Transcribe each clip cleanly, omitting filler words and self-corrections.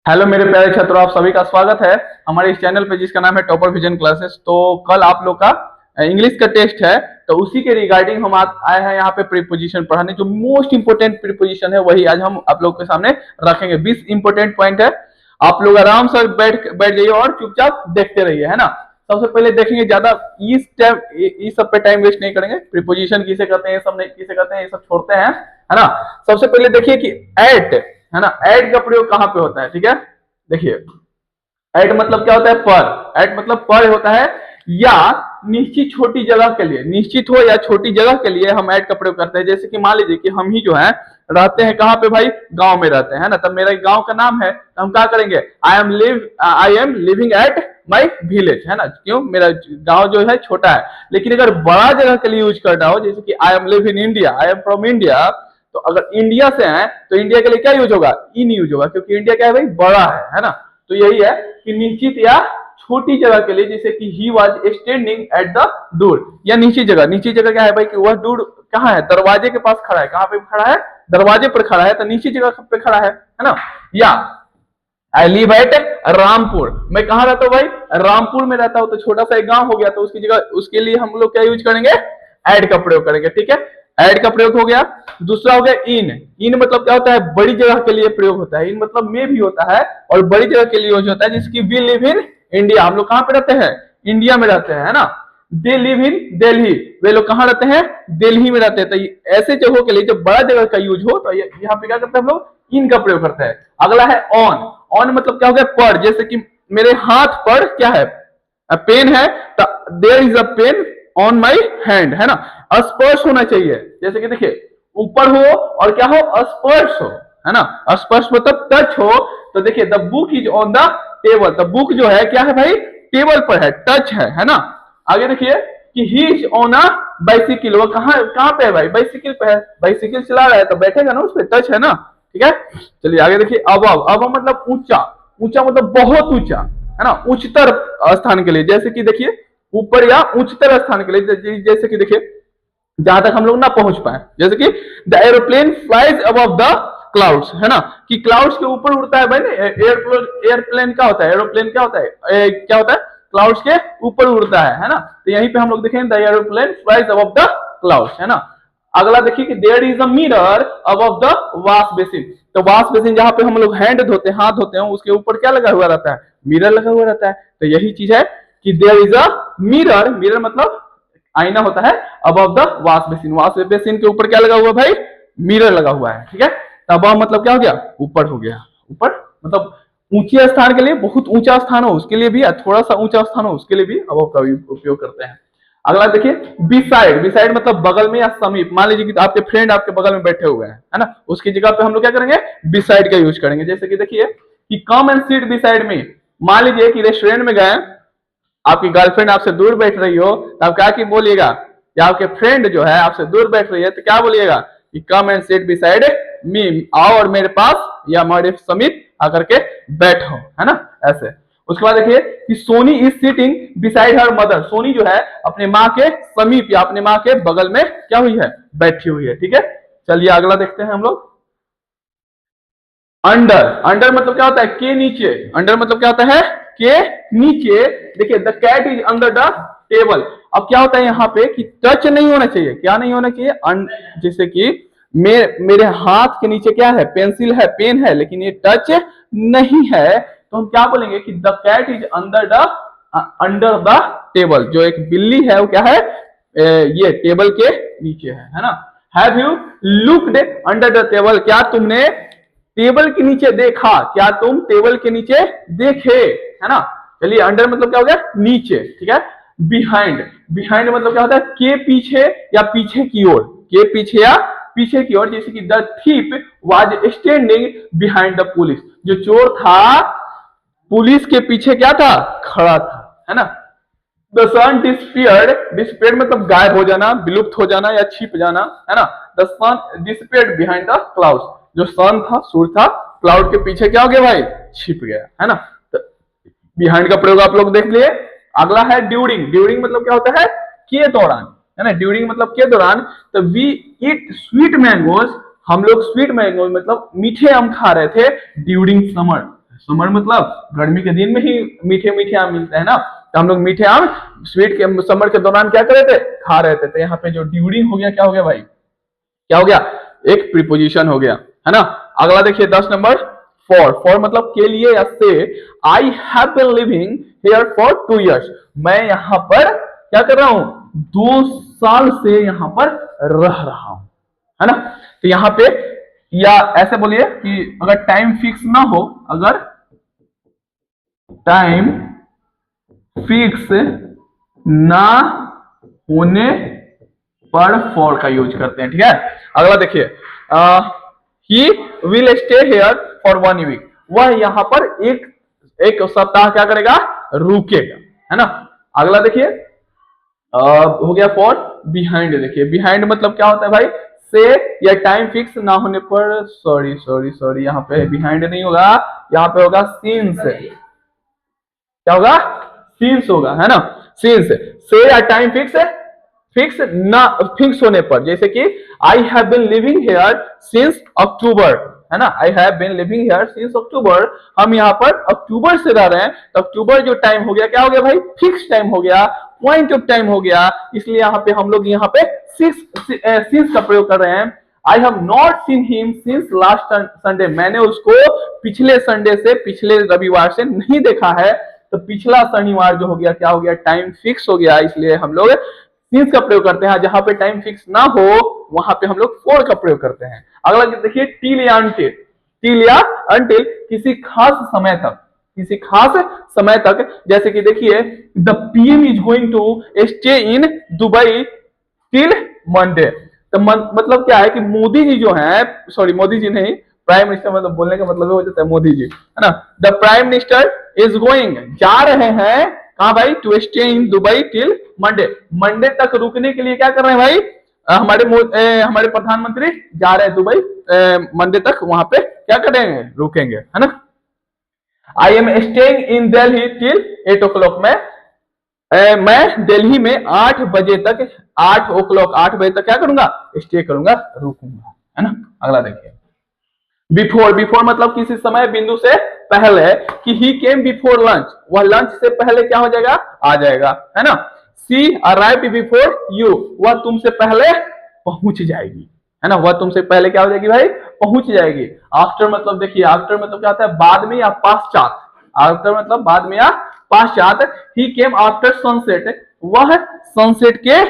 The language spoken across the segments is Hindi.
हेलो मेरे प्यारे छात्रों, आप सभी का स्वागत है हमारे इस चैनल पे जिसका नाम है टॉपर विजन क्लासेस। तो कल आप लोग का इंग्लिश का टेस्ट है, तो उसी के रिगार्डिंग हम आए हैं यहाँ पे प्रीपोजिशन पढ़ाने। जो मोस्ट इंपोर्टेंट प्रीपोजिशन है वही आज हम आप लोग के सामने रखेंगे। 20 इंपोर्टेंट पॉइंट है, आप लोग आराम से बैठ बैठ जाइए और चुपचाप देखते रहिए, है ना। सबसे पहले देखेंगे, ज्यादा इस सब पे टाइम वेस्ट नहीं करेंगे। प्रीपोजिशन किसे कहते हैं, सब नहीं किसे कहते हैं, ये सब छोड़ते हैं, है ना। सबसे पहले देखिए कि एट, है ना, ऐड का प्रयोग कहां पे होता है, ठीक है। देखिए, ऐड मतलब क्या होता है, पर। ऐड मतलब पर होता है, या निश्चित छोटी जगह के लिए, निश्चित हो या छोटी जगह के लिए हम ऐड का प्रयोग करते हैं। जैसे कि मान लीजिए कि हम ही जो है रहते हैं कहां पे भाई, गांव में रहते हैं, है ना। तब मेरा गांव का नाम है, तो हम क्या करेंगे, I am living at my village, है ना। क्यों, मेरा गांव जो है छोटा है। लेकिन अगर बड़ा जगह के लिए यूज करना हो, जैसे कि I am live in India, I am from India, तो अगर इंडिया से है तो इंडिया के लिए क्या यूज होगा, इन यूज होगा, क्योंकि इंडिया क्या है भाई, बड़ा है ना। तो यही है कि निश्चित या छोटी जगह के लिए, जैसे कि he was standing at the door, या निश्चित जगह। निश्चित जगह क्या है भाई, कि वह डोर कहाँ है, दरवाजे के पास खड़ा है। कहाँ पे खड़ा है, दरवाजे पर खड़ा है, तो निश्चित जगह पे खड़ा है ना। या आई लिव एट रामपुर, मैं कहाँ रहता हूँ भाई, रामपुर में रहता हूँ। तो छोटा सा एक गांव हो गया, तो उसकी जगह उसके लिए हम लोग क्या यूज करेंगे, एड का प्रयोग करेंगे, ठीक है। एड का प्रयोग हो गया। दूसरा हो गया इन। इन मतलब क्या होता है, बड़ी जगह के लिए प्रयोग होता है। इन मतलब में भी होता है और बड़ी जगह के लिए यूज होता है। जिसकी वी लिव इन इंडिया, हम लोग कहाँ पे रहते हैं, इंडिया में रहते हैं, है ना। दे लिव इन दिल्ली, वे लोग कहाँ रहते हैं, दिल्ली में रहते हैं। तो ऐसे जगहों के लिए जब बड़ा जगह का यूज हो, तो यहाँ पे क्या करते हैं हम लोग, इन का प्रयोग करते हैं। अगला है ऑन। ऑन मतलब क्या हो गया, पर। जैसे कि मेरे हाथ पर क्या है, पेन है, तो there is a pen on my hand, है ना। स्पर्श होना चाहिए। जैसे कि देखिए, ऊपर हो और क्या हो, स्पर्श हो, है ना। स्पर्श मतलब टच हो। तो देखिए, the book is on the table, the book जो है क्या है भाई, टेबल पर है, टच है ना। आगे देखिए कि he is on a bicycle, वो कहाँ कहाँ पे है भाई, बाइसिकल पे है। बाइसिकल चला रहा है तो बैठेगा ना उस पर, टच है ना, ठीक है। चलिए आगे देखिए, अब मतलब ऊंचा। ऊंचा मतलब बहुत ऊंचा, है ना, उच्चतर स्थान के लिए। जैसे कि देखिए, ऊपर या उच्चतर स्थान के लिए। जैसे कि देखिए, जहां तक हम लोग ना पहुंच पाए, जैसे कि the aeroplane flies above the clouds, है ना, कि क्लाउड्स के ऊपर उड़ता है भाई ना। एयरप्लेन क्या होता है, एरोप्लेन क्या होता है, क्या होता है, क्लाउड्स के ऊपर उड़ता है ना। तो यहीं पे हम लोग देखें, the aeroplane flies above the clouds, है ना। अगला देखिए कि there is a mirror above the wash basin. तो वॉश बेसिन जहां पे हम लोग हैंड धोते हैं, हाथ धोते हैं, उसके ऊपर क्या लगा हुआ रहता है, मिरर लगा हुआ रहता है। तो यही चीज है कि there is a mirror. Mirror मतलब आईना होता है, above the wash basin. Wash basin के ऊपर क्या लगा हुआ भाई, मिरर लगा हुआ है, ठीक है। तो अबव मतलब क्या हो गया, ऊपर हो गया। ऊपर मतलब ऊंचे स्थान के लिए, बहुत ऊंचा स्थान हो उसके लिए भी, थोड़ा सा ऊंचा स्थान हो उसके लिए भी अबव का उपयोग करते हैं। अगला देखिए, बिसाइड। बिसाइड मतलब बगल में या समीप। मान लीजिए कि आपके फ्रेंड आपके बगल में बैठे हुए हैं, है ना, उसकी जगह पे हम लोग क्या करेंगे, बिसाइड का यूज करेंगे। जैसे कि देखिए कि कम एंड सीट बिसाइड में। मान लीजिए कि रेस्टोरेंट में गए, आपकी गर्लफ्रेंड आपसे दूर बैठ रही हो, तो आप क्या की बोलिएगा, या आपके फ्रेंड जो है आपसे दूर बैठ रही है, तो क्या बोलिएगा कि come and sit beside me, आओ और मेरे पास या मेरे समीप आकर के बैठो, है ना, ऐसे। उसके बाद देखिए कि Soni is sitting beside her mother. Soni जो है अपने माँ के समीप या अपने माँ के बगल में क्या हुई है, बैठी हुई है, ठीक है। चलिए अगला देखते हैं हम लोग, अंडर। अंडर मतलब क्या होता है, के नीचे। अंडर मतलब क्या होता है, के नीचे। देखिए, the cat is under the table. अब क्या होता है यहाँ पे कि टच नहीं होना चाहिए। क्या नहीं होना चाहिए, जैसे कि मेरे हाथ के नीचे क्या है, पेंसिल है, पेन है, लेकिन ये टच नहीं है, तो हम क्या बोलेंगे कि the cat is under the table. जो एक बिल्ली है वो क्या है, ये टेबल के नीचे है ना। Have you looked under the table, क्या तुमने टेबल के नीचे देखा, क्या तुम टेबल के नीचे देखे, है ना। चलिए, अंडर मतलब क्या हो गया, नीचे, ठीक है। बिहाइंड। बिहाइंड मतलब क्या होता है, के पीछे या पीछे की ओर, के पीछे या पीछे की ओर। जैसे कि the thief was standing behind the police, जो चोर था पुलिस के पीछे क्या था, खड़ा था, है ना। The sun disappeared. डिसपियर्ड मतलब गायब हो जाना, विलुप्त हो जाना या छिप जाना, है ना। The sun disappeared behind the clouds. जो सन था, सूर्य था, क्लाउड के पीछे क्या हो गया भाई, छिप गया, है ना। तो बिहाइंड का प्रयोग आप लोग देख लिए। अगला है ड्यूरिंग। ड्यूरिंग मतलब क्या होता है, के दौरान, है ना। ड्यूरिंग मतलब के दौरान। तो वी ईट स्वीट मैंगोज, हम लोग स्वीट मैंगो मतलब मीठे आम खा रहे थे ड्यूरिंग समर, समर मतलब गर्मी के दिन में ही मीठे मीठे आम मिलते हैं ना, तो हम लोग मीठे आम स्वीट के समर के दौरान क्या कर रहे थे, खा रहे थे। तो यहाँ पे जो ड्यूरिंग हो गया क्या हो गया भाई, क्या हो गया, एक प्रीपोजिशन हो गया, है ना। अगला देखिए 10 नंबर, फॉर मतलब के लिए या से। I have been living here for 2 years, मैं यहाँ पर क्या कर रहा हूं, 2 साल से यहाँ पर रह रहा हूं, है ना। तो यहाँ पे या ऐसे बोलिए कि अगर टाइम फिक्स ना हो, अगर टाइम फिक्स ना होने पर फॉर का यूज करते हैं, ठीक है। अगला देखिए, he will stay here for 1 week, वह यहां पर एक सप्ताह क्या करेगा, रुकेगा, है ना। अगला देखिए, हो गया फॉर। बिहाइंड देखिए, बिहाइंड मतलब क्या होता है भाई, से या टाइम फिक्स ना होने पर, सॉरी यहाँ पे बिहाइंड नहीं होगा, यहाँ पे होगा सिंस, क्या होगा, सिंस होगा, है ना। सिंस से या टाइम फिक्स होने पर, जैसे कि I have been living here since October, है ना। I have been living here since October, हम यहाँ पर अक्टूबर से रह रहे हैं, तो अक्टूबर जो टाइम हो गया क्या हो गया भाई, फिक्स टाइम हो गया, पॉइंट ऑफ टाइम हो गया, इसलिए यहाँ पे हम लोग यहाँ पे सिंस का प्रयोग कर रहे हैं। I have not seen him since last Sunday, मैंने उसको पिछले संडे से, पिछले रविवार से नहीं देखा है, तो पिछला शनिवार जो हो गया क्या हो गया, टाइम फिक्स हो गया, इसलिए हम लोग सिंस का प्रयोग करते हैं। जहां पे टाइम फिक्स ना हो वहां पे हम लोग फॉर का प्रयोग करते हैं। अगला देखिए, टिल या अनटिल, टिल या अनटिल किसी खास समय तक, किसी खास समय तक, जैसे कि देखिए the PM is going to stay in Dubai till Monday, तो मतलब क्या है कि मोदी जी जो है, सॉरी मोदी जी नहीं, प्राइम मिनिस्टर, मतलब बोलने का मतलब हो जाता है मोदी जी, है ना। The prime minister is going, जा रहे हैं कहां भाई, to stay in Dubai till Monday, Monday तक रुकने के लिए क्या कर रहे हैं भाई, हमारे प्रधानमंत्री जा रहे हैं दुबई, मंडे तक वहां पे क्या करेंगे, रुकेंगे, है ना। I am staying in Delhi till 8 o'clock, मैं दिल्ली में 8 बजे तक, 8 बजे तक क्या करूंगा, स्टे करूंगा, रुकूंगा, है ना। अगला देखिए, बिफोर मतलब किसी समय बिंदु से पहले, कि ही केम बिफोर लंच, वह लंच से पहले क्या हो जाएगा, आ जाएगा, है ना। सी अराइव बिफोर यू, वह तुमसे पहले पहुंच जाएगी, है ना, वह तुमसे पहले क्या हो जाएगी भाई, पहुंच जाएगी। आफ्टर मतलब देखिए, आफ्टर मतलब क्या होता है, बाद में या पश्चात, आफ्टर मतलब बाद में या पश्चात। ही केम आफ्टर सनसेट, वह सनसेट के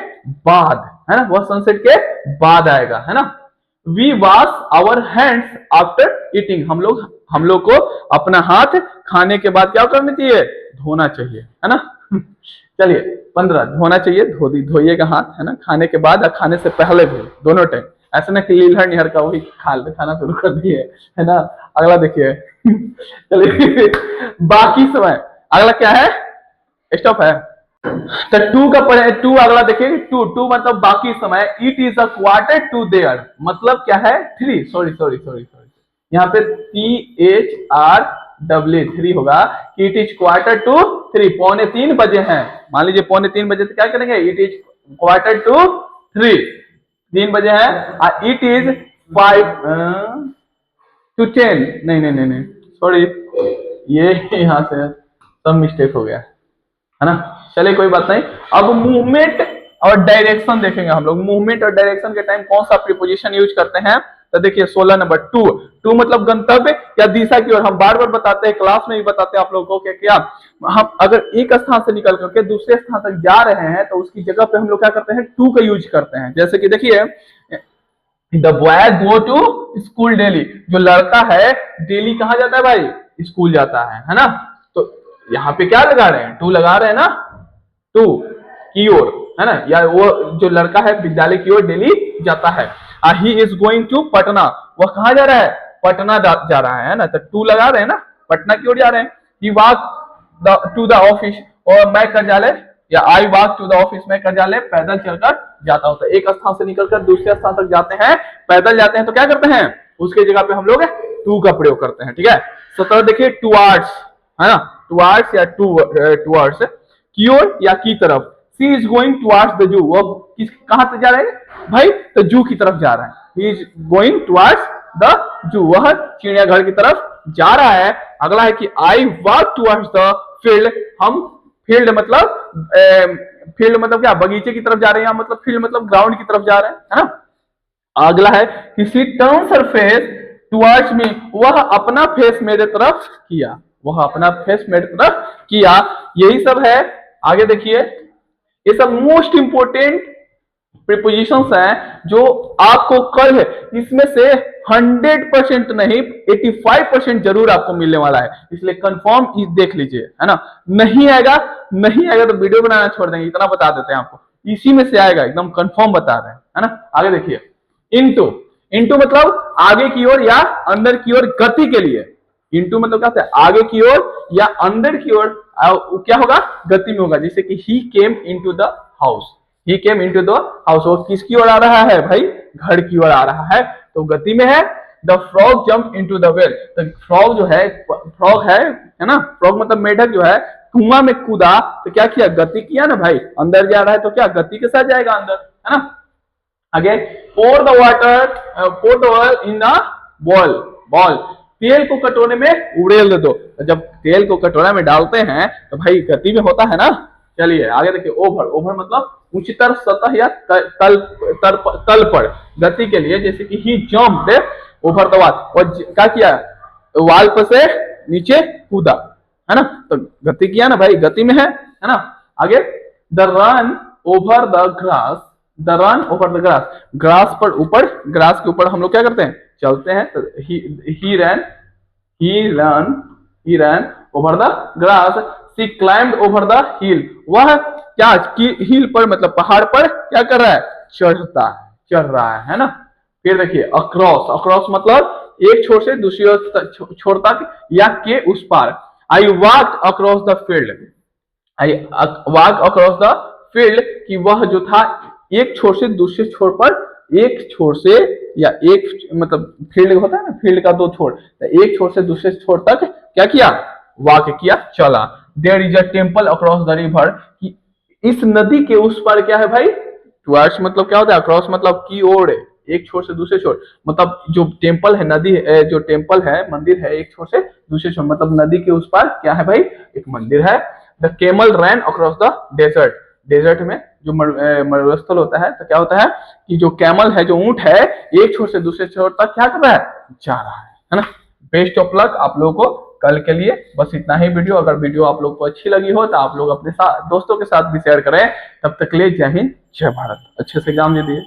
बाद, है ना, वह सनसेट के बाद आएगा, है ना। We wash our hands after eating, हम लोग को अपना हाथ खाने के बाद क्या करना चाहिए, धोना चाहिए, है ना। चलिए 15, धोना चाहिए, धोइएगा हाथ, है ना, खाने के बाद और खाने से पहले भी, दोनों टाइम, ऐसे ना कि लीलहर निहर का वही खाना शुरू कर दिए, है ना। अगला देखिए, चलिए बाकी समय, अगला क्या है, स्टॉप है, तो टू का पढ़े, टू अगला देखिए, टू मतलब बाकी समय। It is a quarter to there, मतलब क्या है, 3, सॉरी यहाँ पे THRW 3 होगा, इट इज क्वार्टर टू 3, 2:45 बजे हैं, मान लीजिए 2:45 बजे तो क्या करेंगे, इट इज क्वार्टर टू 3 बजे हैं। इट इज 5 to 10, नहीं सॉरी, ये यहाँ से सब मिस्टेक हो गया, है ना। चलिए कोई बात नहीं। अब मूवमेंट और डायरेक्शन देखेंगे हम लोग, मूवमेंट और डायरेक्शन के टाइम कौन सा प्रीपोजिशन यूज करते हैं, तो देखिए 16 नंबर, टू मतलब गंतव्य या दिशा की ओर। हम बार बार बताते हैं, क्लास में भी बताते हैं आप लोगों को, क्या हम अगर एक स्थान से निकल करके दूसरे स्थान तक जा रहे हैं तो उसकी जगह पे हम लोग क्या करते हैं, टू का यूज करते हैं। जैसे कि देखिए, the boy go to school daily, जो लड़का है डेली कहाँ जाता है भाई, स्कूल जाता है ना। तो यहाँ पे क्या लगा रहे हैं, टू लगा रहे हैं ना, टू की ओर, है ना, या वो जो लड़का है विद्यालय की ओर डेली जाता है। He is going to Patna, वह कहाँ जा रहा है, पटना जा रहा है ना, तो टू लगा रहे हैं ना, पटना की ओर जा रहे हैं। He walk to the office, और मैं कार्यालय, या I walk to the office, मैं कार्यालय पैदल चलकर जाता हूं। तो एक स्थान से निकलकर दूसरे स्थान तक जाते हैं, पैदल जाते हैं, तो क्या करते हैं, उसके जगह पे हम लोग टू का प्रयोग करते हैं, ठीक है। 17 देखिए, टुवर्ड्स, है ना, टुवर्ड्स या टुवर्ड्स, की ओर या की तरफ। She is going towards the zoo, वो कहां तक जा रहे हैं भाई, तो जू की तरफ जा रहा है। He is going towards the जू, वह चिड़ियाघर की तरफ जा रहा है। अगला है कि I walk towards the field, हम फील्ड मतलब क्या, बगीचे की तरफ जा रहे हैं, मतलब फील्ड मतलब ग्राउंड की तरफ जा रहे हैं, है ना। अगला है कि she turns her face towards me, वह अपना फेस मेरे तरफ किया, वह अपना फेस मेरे तरफ किया। यही सब है। आगे देखिए, ये सब मोस्ट इंपोर्टेंट प्रीपोजिशंस हैं जो आपको कल है इसमें से 100% नहीं 85% जरूर आपको मिलने वाला है, इसलिए कंफर्म देख लीजिए, है ना। नहीं आएगा, नहीं आएगा तो वीडियो बनाना छोड़ देंगे, इतना बता देते हैं आपको, इसी में से आएगा, एकदम कंफर्म बता रहे हैं, है ना। आगे देखिए, इनटू, इनटू मतलब आगे की ओर या अंदर की ओर गति के लिए। इनटू मतलब क्या होता है, आगे की ओर या अंदर की ओर क्या होगा, गति में होगा। जैसे कि he came into the house, he came into the house, वो किसकी ओर आ रहा है भाई, घर की ओर आ रहा है, तो गति में है। The frog jump into the well, तो फ्रॉग जो है, फ्रॉग है ना, फ्रॉग मतलब मेढक जो है कुआं में कूदा, तो क्या किया, गति किया ना भाई, अंदर जा रहा है तो क्या गति के साथ जाएगा अंदर, है ना। आगे, pour the water, pour the oil in a bowl, bowl, तेल को कटोरे में उड़ेल दो, तो जब तेल को कटोरा में डालते हैं तो भाई गति में होता है ना। चलिए आगे देखिए, ओवर, ओवर मतलब उच्चतर सतह या तल पर गति के लिए, जैसे कि ही जंप्ड ओवर द वॉल, और क्या किया, वाल पर से नीचे कूदा, है ना, तो गति किया ना भाई, गति में है ना। आगे, the run over the grass, the run over the grass, grass पर ऊपर, ग्रास के ऊपर हम लोग क्या करते हैं, चलते हैं, तो he run over the grass, she climbed over the hill, वह क्या, हिल पर मतलब पहाड़ पर क्या कर रहा है, चढ़ता है, चढ़ रहा है ना। फिर देखिए, अक्रॉस, अक्रॉस मतलब एक छोर से दूसरी छोर तक या के उस पार। I walk across the field, I walk across the field, कि वह जो था एक छोर से दूसरे छोर पर, एक छोर से या एक मतलब फील्ड होता है ना, फील्ड का दो छोर, तो एक छोर से दूसरे छोर तक क्या किया, वॉक किया, चला। There is a temple across the river, कि इस नदी के उस पार क्या है भाई, टुवर्ड्स मतलब क्या होता है, अक्रॉस मतलब की ओर, एक छोर से दूसरे छोर, मतलब जो टेम्पल है, नदी है, जो टेम्पल है, मंदिर है, एक छोर से दूसरे छोर, मतलब नदी के उस पार क्या है भाई, एक मंदिर है। The camel ran across the desert, desert में जो मरुस्थल होता है, तो क्या होता है कि जो कैमल है, जो ऊंट है, एक छोर से दूसरे छोर तक क्या कर रहा है, जा रहा है ना। बेस्ट ऑफ लक आप लोगों को कल के लिए, बस इतना ही वीडियो। अगर वीडियो आप लोग को अच्छी लगी हो तो आप लोग अपने साथ दोस्तों के साथ भी शेयर करें। तब तक के लिए जय हिंद, जय भारत, अच्छे से एग्जाम दे दिए।